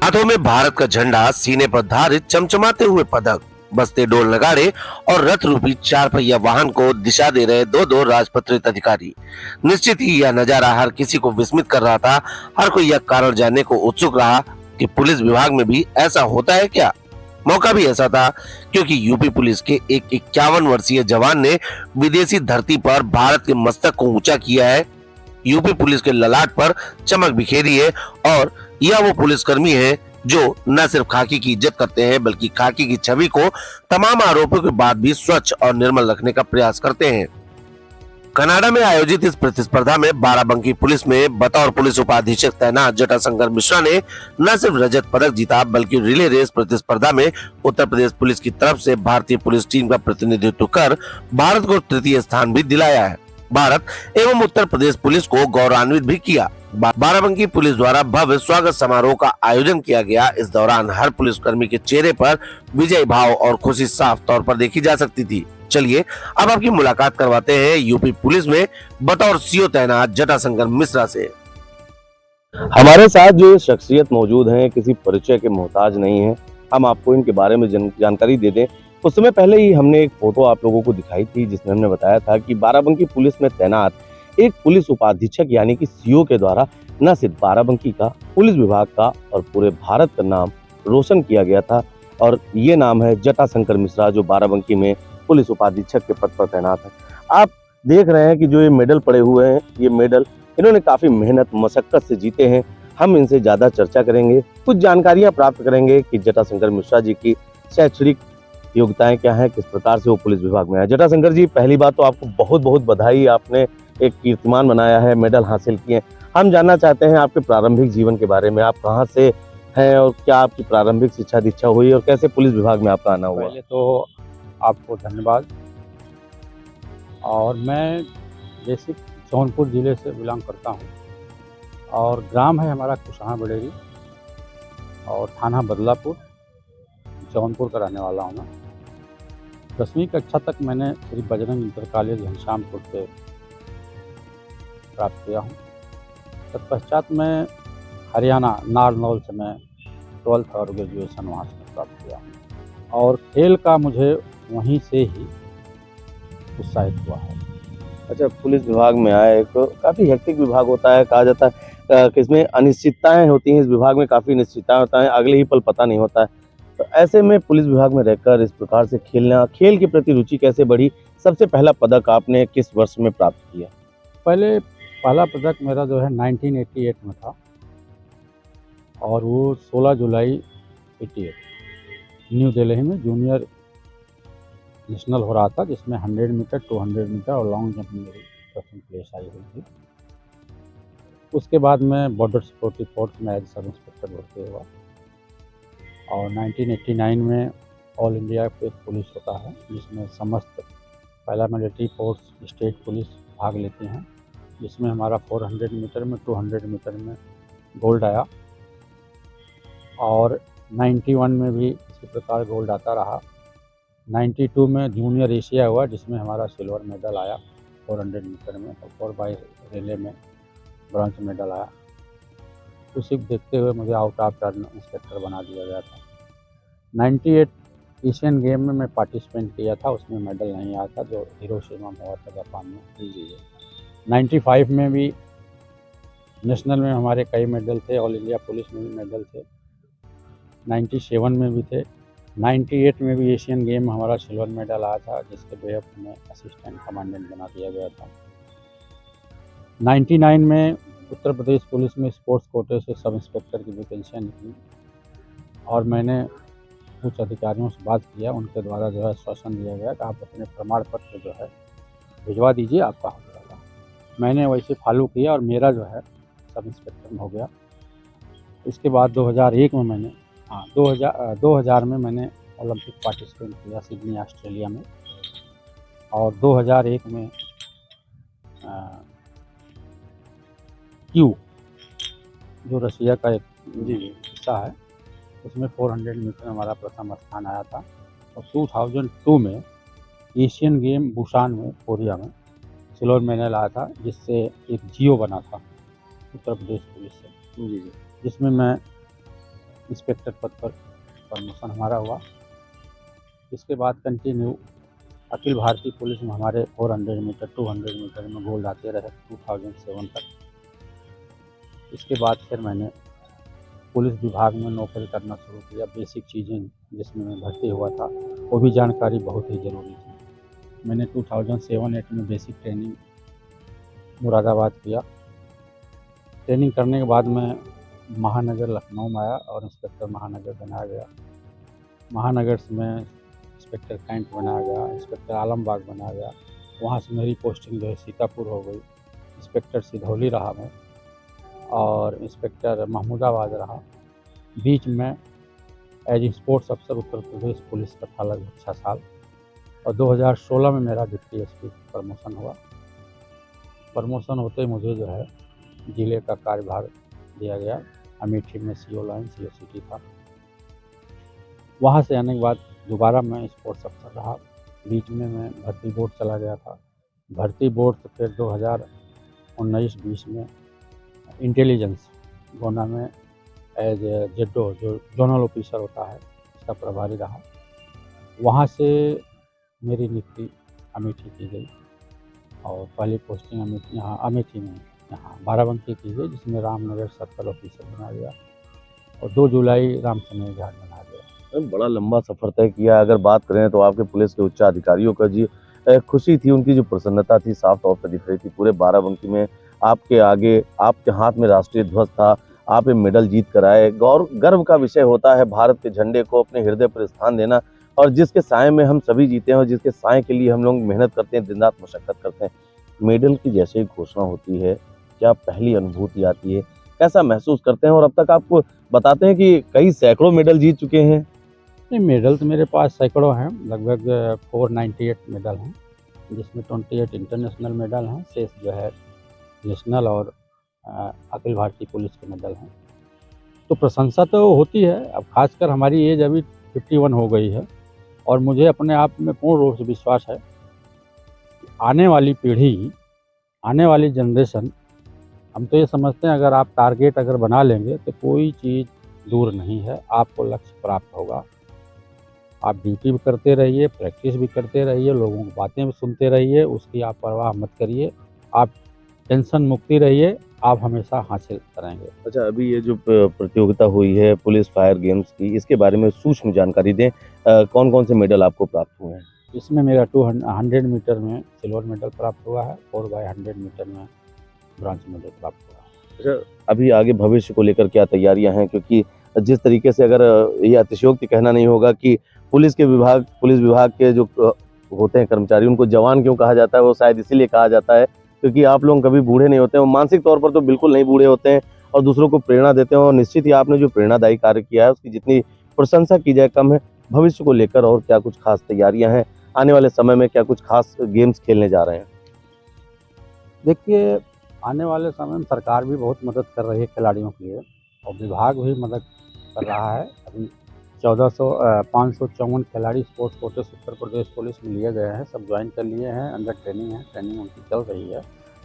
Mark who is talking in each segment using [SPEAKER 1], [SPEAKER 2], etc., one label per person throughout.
[SPEAKER 1] हाथों में भारत का झंडा, सीने पर धारित चमचमाते हुए पदक, बजते ढोल नगाड़े और रथ रूपी चार पहिया वाहन को दिशा दे रहे दो दो राजपत्रित अधिकारी। निश्चित ही यह नजारा हर किसी को विस्मित कर रहा था। हर कोई यह कारण जानने को उत्सुक रहा कि पुलिस विभाग में भी ऐसा होता है क्या। मौका भी ऐसा था क्योंकि यूपी पुलिस के एक 51 वर्षीय जवान ने विदेशी धरती पर भारत के मस्तक को ऊंचा किया है। यूपी पुलिस के ललाट पर चमक बिखेरी है और यह वो पुलिसकर्मी है जो न सिर्फ खाकी की इज्जत करते हैं बल्कि खाकी की छवि को तमाम आरोपों के बाद भी स्वच्छ और निर्मल रखने का प्रयास करते हैं। कनाडा में आयोजित इस प्रतिस्पर्धा में बाराबंकी पुलिस में बतौर पुलिस उपाधीक्षक तैनात जटाशंकर मिश्रा ने न सिर्फ रजत पदक जीता बल्कि रिले रेस प्रतिस्पर्धा में उत्तर प्रदेश पुलिस की तरफ से भारतीय पुलिस टीम का प्रतिनिधित्व कर भारत को तृतीय स्थान भी दिलाया है। भारत एवं उत्तर प्रदेश पुलिस को गौरवान्वित भी किया। बाराबंकी पुलिस द्वारा भव्य स्वागत समारोह का आयोजन किया गया। इस दौरान हर पुलिसकर्मी के चेहरे पर विजय भाव और खुशी साफ तौर पर देखी जा सकती थी। चलिए अब आपकी मुलाकात करवाते हैं यूपी पुलिस में बतौर सीओ तैनात जटाशंकर मिश्रा से।
[SPEAKER 2] हमारे साथ जो शख्सियत मौजूद हैं किसी परिचय के मोहताज नहीं है। हम आपको इनके बारे में जानकारी दे दें। कुछ समय पहले ही हमने एक फोटो आप लोगों को दिखाई थी जिसमें हमने बताया था कि बाराबंकी पुलिस में तैनात एक पुलिस उपाधीक्षक यानी कि सीओ के द्वारा न सिर्फ बाराबंकी का, पुलिस विभाग का और पूरे भारत का नाम रोशन किया गया था। और ये नाम है जटाशंकर मिश्रा, जो बाराबंकी में पुलिस उपाधीक्षक के पद पर तैनात है। आप देख रहे हैं कि जो ये मेडल पड़े हुए हैं, ये मेडल इन्होंने काफी मेहनत मशक्कत से जीते हैं। हम इनसे ज्यादा चर्चा करेंगे, कुछ जानकारियां प्राप्त करेंगे कि जटाशंकर मिश्रा जी की शैक्षणिक योग्यताएं क्या हैं, किस प्रकार से वो पुलिस विभाग में आए। जटाशंकर जी, पहली बात तो आपको बहुत बहुत बधाई, आपने एक कीर्तिमान बनाया है, मेडल हासिल किए। हम जानना चाहते हैं आपके प्रारंभिक जीवन के बारे में। आप कहाँ से हैं और क्या आपकी प्रारंभिक शिक्षा दीक्षा हुई और कैसे पुलिस विभाग में आपका आना हुआ?
[SPEAKER 3] पहले तो आपको धन्यवाद। और मैं बेसिक जौनपुर ज़िले से बिलोंग करता हूं और ग्राम है हमारा कुशहा बड़ेरी और थाना बदलापुर, जौनपुर का रहने वाला हूं मैं। 10वीं कक्षा तक मैंने श्री बजरंग इंटर कॉलेज घनश्यामपुर से प्राप्त किया हूं। तत्पश्चात मैं हरियाणा नारनौल से मैं 12th और ग्रेजुएशन वहाँ से प्राप्त किया हूँ और खेल का मुझे वहीं से ही उत्साहित हुआ है।
[SPEAKER 2] अच्छा, पुलिस विभाग में आए तो काफी हेक्टिक विभाग होता है, कहा जाता है कि इसमें अनिश्चितताएं होती हैं। इस विभाग में काफी अनिश्चितताएं होता है, अगले ही पल पता नहीं होता है। तो ऐसे में पुलिस विभाग में रहकर इस प्रकार से खेलना, खेल के प्रति रुचि कैसे बढ़ी? सबसे पहला पदक आपने किस वर्ष में प्राप्त किया?
[SPEAKER 3] पहला पदक मेरा जो है 1988 में था और वो 16 जुलाई 88 न्यू दिल्ली में जूनियर नेशनल हो रहा था, जिसमें 100 मीटर, 200 मीटर और लॉन्ग जंप में मेरी प्रथम प्लेस आई हुई थी। उसके बाद मैं बॉर्डर सिक्योरिटी फोर्स में एज सब इंस्पेक्टर भर्ती हुआ और 1989 में ऑल इंडिया पुलिस होता है जिसमें समस्त पैरामिलिट्री फोर्स, स्टेट पुलिस भाग लेती हैं, जिसमें हमारा 400 मीटर में, 200 मीटर में गोल्ड आया और 91 में भी इसी प्रकार गोल्ड आता रहा। 92 में जूनियर एशिया हुआ जिसमें हमारा सिल्वर मेडल आया 400 मीटर में और 4x रिले में ब्रॉन्ज मेडल आया। उसी को देखते हुए मुझे आउट ऑफ टर्न इंस्पेक्टर बना दिया गया था। 98 एशियन गेम में मैं पार्टिसिपेंट किया था, उसमें मेडल नहीं आया था जो हिरोशिमा में हुआ था जापान में। 95 में भी नेशनल में हमारे कई मेडल थे, ऑल इंडिया पुलिस में भी मेडल थे, 97 में भी थे। 98 में भी एशियन गेम में हमारा सिल्वर मेडल आया था जिसके बेहद हमें असिस्टेंट कमांडेंट बना दिया गया था। 99 में उत्तर प्रदेश पुलिस में स्पोर्ट्स कोटे से सब इंस्पेक्टर की वैकेंसियाँ निकली और मैंने कुछ अधिकारियों से बात किया, उनके द्वारा जो है आश्वासन दिया गया कि आप अपने प्रमाण पत्र जो है भिजवा दीजिए, आपका हो जाएगा। मैंने वैसे फॉलो किया और मेरा जो है सब इंस्पेक्टर हो गया। इसके बाद 2001 में मैंने 2000 में मैंने ओलंपिक पार्टिसिपेंट किया सिडनी ऑस्ट्रेलिया में और 2001 में क्यू जो रसिया का एक हिस्सा है उसमें 400 मीटर हमारा प्रथम स्थान आया था और 2002 में एशियन गेम बुसान में कोरिया में सिल्वर मेडल आया था जिससे एक जियो बना था उत्तर प्रदेश पुलिस से, जिसमें मैं इंस्पेक्टर पद पर प्रमोशन हमारा हुआ। इसके बाद कंटिन्यू अखिल भारतीय पुलिस में हमारे 400 मीटर 200 मीटर में गोल्ड आते रहे 2007 तक। इसके बाद फिर मैंने पुलिस विभाग में नौकरी करना शुरू किया। बेसिक चीज़ें जिसमें मैं भर्ती हुआ था वो भी जानकारी बहुत ही ज़रूरी थी। मैंने 2007-8 में बेसिक ट्रेनिंग मुरादाबाद किया। ट्रेनिंग करने के बाद मैं महानगर लखनऊ में आया और इंस्पेक्टर महानगर बनाया गया। महानगर से मैं इंस्पेक्टर कैंट बनाया गया, इंस्पेक्टर आलमबाग बनाया गया। वहाँ से मेरी पोस्टिंग जो है सीतापुर हो गई। इंस्पेक्टर सिधौली रहा मैं और इंस्पेक्टर महमूदाबाद रहा। बीच में एज स्पोर्ट्स अफसर उत्तर प्रदेश पुलिस का था लगभग 6 साल और 2016 में मेरा डिप्टी एसपी प्रमोशन हुआ। प्रमोशन होते ही मुझे जो है जिले का कार्यभार दिया गया। अमेठी में CO लाइन CO सिटी था। वहाँ से आने के बाद दोबारा मैं स्पोर्ट्स अफसर रहा। बीच में मैं भर्ती बोर्ड चला गया था। भर्ती बोर्ड से फिर 2019-20 में इंटेलिजेंस गोना में एज जेडो जो जोनल ऑफिसर होता है इसका प्रभारी रहा। वहाँ से मेरी नियुक्ति अमेठी की गई और पहली पोस्टिंग अमेठी में यहाँ बाराबंकी की गई, जिसमें रामनगर सर्कल ऑफिसर बनाया गया और 2 जुलाई रामचंद्र घाट बनाया गया।
[SPEAKER 2] बड़ा लंबा सफर तय किया। अगर बात करें तो आपके पुलिस के उच्च अधिकारियों का जी खुशी थी, उनकी जो प्रसन्नता थी साफ तौर पर दिख रही थी। पूरे बाराबंकी में आपके आगे आपके हाथ में राष्ट्रीय ध्वज था, आप ये मेडल जीत कर आए। गर्व का विषय होता है भारत के झंडे को अपने हृदय पर स्थान देना, और जिसके साए में हम सभी जीते हैं और जिसके साए के लिए हम लोग मेहनत करते हैं, दिन रात मशक्कत करते हैं। मेडल की जैसे ही घोषणा होती है, क्या पहली अनुभूति आती है, कैसा महसूस करते हैं? और अब तक आपको बताते हैं कि कई सैकड़ों मेडल जीत चुके हैं।
[SPEAKER 3] नहीं, मेडल तो मेरे पास सैकड़ों हैं, लगभग 498 मेडल हैं, जिसमें 28 इंटरनेशनल मेडल हैं, शेष जो है नेशनल और अखिल भारतीय पुलिस के मेडल हैं। तो प्रशंसा तो होती है। अब खासकर हमारी एज अभी 51 हो गई है और मुझे अपने आप में पूर्ण रूप से विश्वास है कि आने वाली पीढ़ी, आने वाली जनरेशन, हम तो ये समझते हैं अगर आप टारगेट अगर बना लेंगे तो कोई चीज़ दूर नहीं है, आपको लक्ष्य प्राप्त होगा। आप ड्यूटी भी करते रहिए, प्रैक्टिस भी करते रहिए, लोगों की बातें भी सुनते रहिए, उसकी आप परवाह मत करिए, आप टेंशन मुक्ति रहिए, आप हमेशा हासिल करेंगे।
[SPEAKER 2] अच्छा, अभी ये जो प्रतियोगिता हुई है पुलिस फायर गेम्स की, इसके बारे में सूक्ष्म जानकारी दें। कौन कौन से मेडल आपको प्राप्त हुए हैं?
[SPEAKER 3] इसमें मेरा 200 मीटर में सिल्वर मेडल प्राप्त हुआ है, 4x100 मीटर में ब्रॉन्ज मेडल प्राप्त हुआ है।
[SPEAKER 2] अच्छा, अभी आगे भविष्य को लेकर क्या तैयारियां हैं? क्योंकि जिस तरीके से, अगर ये अतिशयोक्ति कहना नहीं होगा कि पुलिस विभाग के जो होते हैं कर्मचारी, उनको जवान क्यों कहा जाता है, वो शायद इसीलिए कहा जाता है क्योंकि आप लोग कभी बूढ़े नहीं होते हैं। मानसिक तौर पर तो बिल्कुल नहीं बूढ़े होते हैं और दूसरों को प्रेरणा देते हैं, और निश्चित ही आपने जो प्रेरणादायी कार्य किया है उसकी जितनी प्रशंसा की जाए कम है। भविष्य को लेकर और क्या कुछ खास तैयारियां हैं? आने वाले समय में क्या कुछ खास गेम्स खेलने जा रहे हैं?
[SPEAKER 3] देखिए, आने वाले समय में सरकार भी बहुत मदद कर रही है खिलाड़ियों के लिए और विभाग भी मदद कर रहा है। अभी 554 खिलाड़ी स्पोर्ट्स कोटे से उत्तर प्रदेश पुलिस में लिए गए हैं, सब ज्वाइन कर लिए हैं, अंडर ट्रेनिंग है, ट्रेनिंग उनकी चल रही है,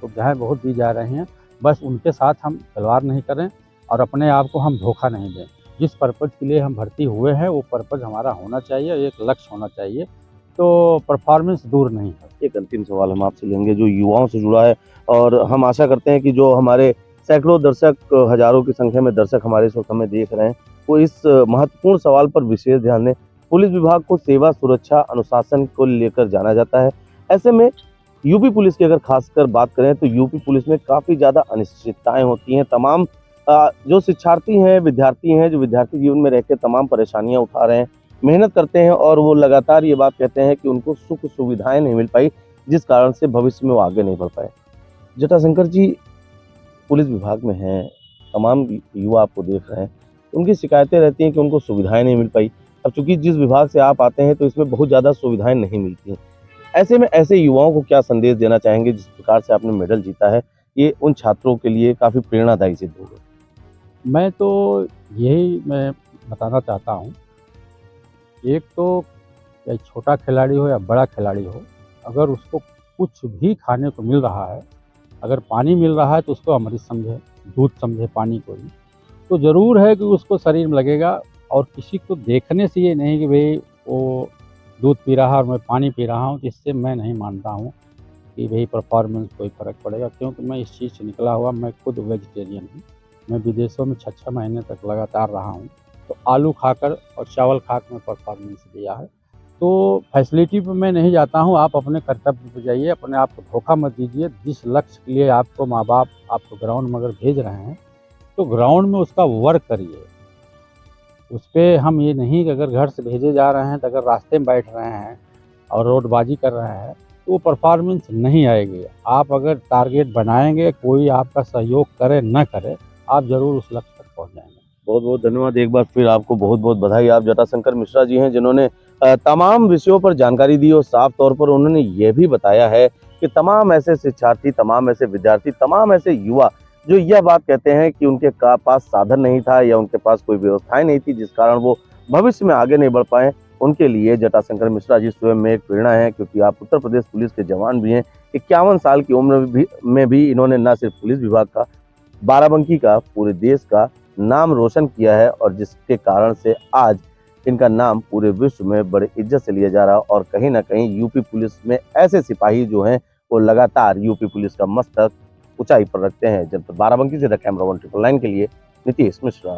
[SPEAKER 3] सुविधाएँ बहुत दी जा रही हैं। बस उनके साथ हम खिलवाड़ नहीं करें और अपने आप को हम धोखा नहीं दें। जिस पर्पज़ के लिए हम भर्ती हुए हैं वो पर्पज़ हमारा होना चाहिए, एक लक्ष्य होना चाहिए, तो परफॉर्मेंस दूर नहीं है।
[SPEAKER 2] एक अंतिम सवाल हम आपसे लेंगे जो युवाओं से जुड़ा है, और हम आशा करते हैं कि जो हमारे सैकड़ों दर्शक, हजारों की संख्या में दर्शक हमारे इस वक्त हमें देख रहे हैं, वो इस महत्वपूर्ण सवाल पर विशेष ध्यान दें। पुलिस विभाग को सेवा, सुरक्षा, अनुशासन को लेकर जाना जाता है। ऐसे में यूपी पुलिस की अगर खासकर बात करें तो यूपी पुलिस में काफ़ी ज़्यादा अनिश्चितताएं होती हैं। तमाम जो शिक्षार्थी हैं, विद्यार्थी हैं, जो विद्यार्थी जीवन में रह के तमाम परेशानियां उठा रहे हैं, मेहनत करते हैं, और वो लगातार ये बात कहते हैं कि उनको सुख सुविधाएं नहीं मिल पाई, जिस कारण से भविष्य में वो आगे नहीं बढ़ पाए। जटाशंकर जी पुलिस विभाग में हैं, तमाम युवा आपको देख रहे हैं, उनकी शिकायतें रहती हैं कि उनको सुविधाएं नहीं मिल पाई। अब चूंकि जिस विभाग से आप आते हैं तो इसमें बहुत ज़्यादा सुविधाएं नहीं मिलती। ऐसे में ऐसे युवाओं को क्या संदेश देना चाहेंगे? जिस प्रकार से आपने मेडल जीता है, ये उन छात्रों के लिए काफ़ी प्रेरणादायी सिद्ध होगा।
[SPEAKER 3] मैं तो यही बताना चाहता हूँ, एक तो या छोटा खिलाड़ी हो या बड़ा खिलाड़ी हो, अगर उसको कुछ भी खाने को मिल रहा है, अगर पानी मिल रहा है तो उसको अमृत समझे, दूध समझे पानी को ही। तो ज़रूर है कि उसको शरीर में लगेगा। और किसी को देखने से ये नहीं कि भाई वो दूध पी रहा है और मैं पानी पी रहा हूँ, इससे मैं नहीं मानता हूँ कि भाई परफॉर्मेंस कोई फ़र्क पड़ेगा, क्योंकि मैं इस चीज़ से निकला हुआ, मैं खुद वेजिटेरियन हूँ। मैं विदेशों में 6-6 महीने तक लगातार रहा हूँ, तो आलू खाकर और चावल खाकर मैं परफॉर्मेंस दिया है। तो फैसिलिटी पे मैं नहीं जाता हूँ, आप अपने कर्तव्य पे जाइए, अपने आप को धोखा मत दीजिए। जिस लक्ष्य के लिए आपको माँ-बाप आपको ग्राउंड में अगर भेज रहे हैं, तो ग्राउंड में उसका वर्क करिए। उसपे हम ये नहीं कि अगर घर से भेजे जा रहे हैं, तो अगर रास्ते में बैठ रहे हैं और रोडबाजी कर रहे हैं, तो वो परफॉर्मेंस नहीं आएगी। आप अगर टारगेट बनाएँगे, कोई आपका सहयोग करे न करे, आप ज़रूर उस लक्ष्य तक पहुँच जाएँगे।
[SPEAKER 2] बहुत बहुत धन्यवाद। एक बार फिर आपको बहुत बहुत बधाई। आप जटाशंकर मिश्रा जी हैं, जिन्होंने तमाम विषयों पर जानकारी दी और साफ तौर पर उन्होंने ये भी बताया है कि तमाम ऐसे शिक्षार्थी, तमाम ऐसे विद्यार्थी, तमाम ऐसे युवा जो यह बात कहते हैं कि उनके पास साधन नहीं था या उनके पास कोई व्यवस्थाएं नहीं थी जिस कारण वो भविष्य में आगे नहीं बढ़ पाए, उनके लिए जटाशंकर मिश्रा जी स्वयं में एक प्रेरणा है, क्योंकि आप उत्तर प्रदेश पुलिस के जवान भी हैं। 51 साल की उम्र में भी इन्होंने न सिर्फ पुलिस विभाग का, बाराबंकी का, पूरे देश का नाम रोशन किया है, और जिसके कारण से आज इनका नाम पूरे विश्व में बड़े इज्जत से लिया जा रहा है। और कहीं ना कहीं यूपी पुलिस में ऐसे सिपाही जो हैं वो लगातार यूपी पुलिस का मस्तक ऊंचाई पर रखते हैं। जनपद बाराबंकी से द कैमरा 1 999 के लिए नीतीश मिश्रा।